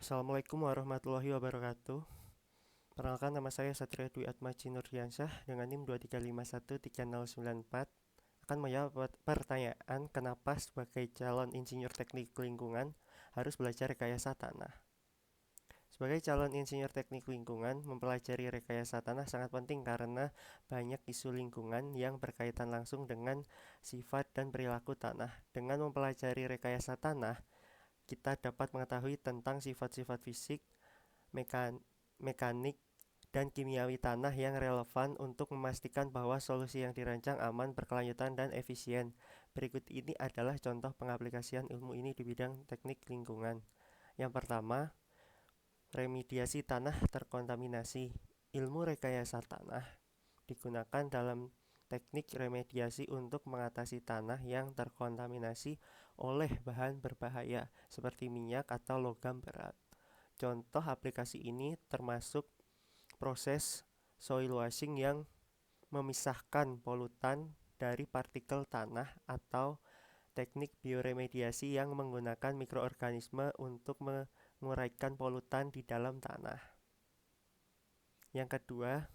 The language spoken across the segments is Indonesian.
Assalamualaikum warahmatullahi wabarakatuh. Perkenalkan, nama saya Satria Dwi Atmaji Nurdiansyah dengan NIM 235139094. Akan menjawab pertanyaan kenapa sebagai calon insinyur teknik lingkungan harus belajar rekayasa tanah. Sebagai calon insinyur teknik lingkungan, mempelajari rekayasa tanah sangat penting karena banyak isu lingkungan yang berkaitan langsung dengan sifat dan perilaku tanah. Dengan mempelajari rekayasa tanah, kita dapat mengetahui tentang sifat-sifat fisik, mekanik, dan kimiawi tanah yang relevan untuk memastikan bahwa solusi yang dirancang aman, berkelanjutan, dan efisien. Berikut ini adalah contoh pengaplikasian ilmu ini di bidang teknik lingkungan. Yang pertama, remediasi tanah terkontaminasi. Ilmu rekayasa tanah digunakan dalam teknik remediasi untuk mengatasi tanah yang terkontaminasi oleh bahan berbahaya seperti minyak atau logam berat. Contoh aplikasi ini termasuk proses soil washing yang memisahkan polutan dari partikel tanah atau teknik bioremediasi yang menggunakan mikroorganisme untuk menguraikan polutan di dalam tanah. Yang kedua,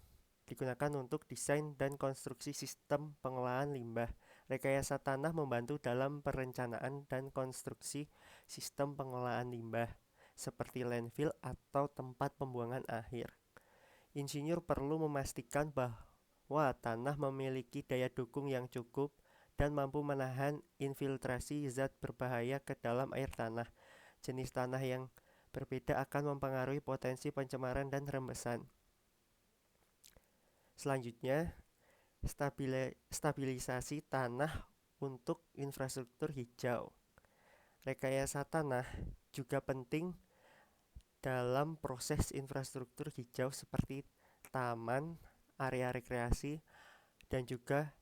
digunakan untuk desain dan konstruksi sistem pengolahan limbah. Rekayasa tanah membantu dalam perencanaan dan konstruksi sistem pengolahan limbah, seperti landfill atau tempat pembuangan akhir. Insinyur perlu memastikan bahwa tanah memiliki daya dukung yang cukup dan mampu menahan infiltrasi zat berbahaya ke dalam air tanah. Jenis tanah yang berbeda akan mempengaruhi potensi pencemaran dan rembesan. Selanjutnya, stabilisasi tanah untuk infrastruktur hijau. Rekayasa tanah juga penting dalam proses infrastruktur hijau seperti taman, area rekreasi, dan juga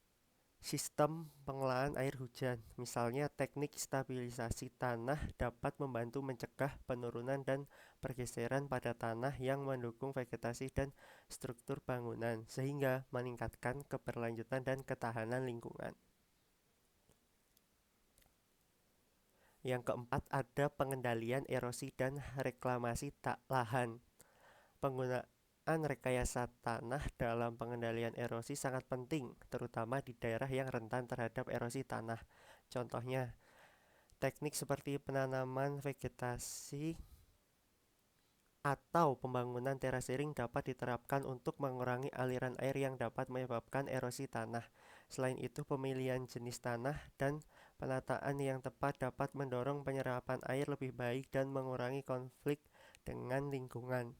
sistem pengolahan air hujan. Misalnya, teknik stabilisasi tanah dapat membantu mencegah penurunan dan pergeseran pada tanah yang mendukung vegetasi dan struktur bangunan, sehingga meningkatkan keberlanjutan dan ketahanan lingkungan. Yang keempat, ada pengendalian erosi dan reklamasi lahan. Penggunaan rekayasa tanah dalam pengendalian erosi sangat penting, terutama di daerah yang rentan terhadap erosi tanah. Contohnya, teknik seperti penanaman vegetasi atau pembangunan terasering dapat diterapkan untuk mengurangi aliran air yang dapat menyebabkan erosi tanah. Selain itu, pemilihan jenis tanah dan penataan yang tepat dapat mendorong penyerapan air lebih baik dan mengurangi konflik dengan lingkungan.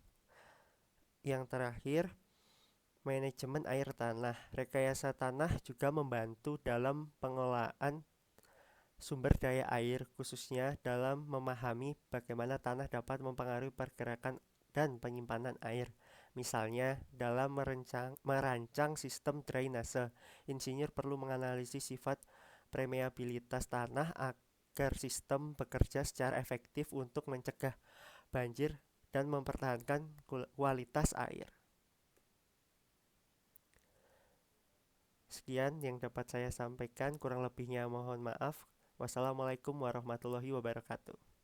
Yang terakhir, manajemen air tanah. Rekayasa tanah juga membantu dalam pengelolaan sumber daya air, khususnya dalam memahami bagaimana tanah dapat mempengaruhi pergerakan dan penyimpanan air. Misalnya, dalam merancang sistem drainase, insinyur perlu menganalisis sifat permeabilitas tanah agar sistem bekerja secara efektif untuk mencegah banjir dan mempertahankan kualitas air. Sekian yang dapat saya sampaikan, kurang lebihnya mohon maaf. Wassalamualaikum warahmatullahi wabarakatuh.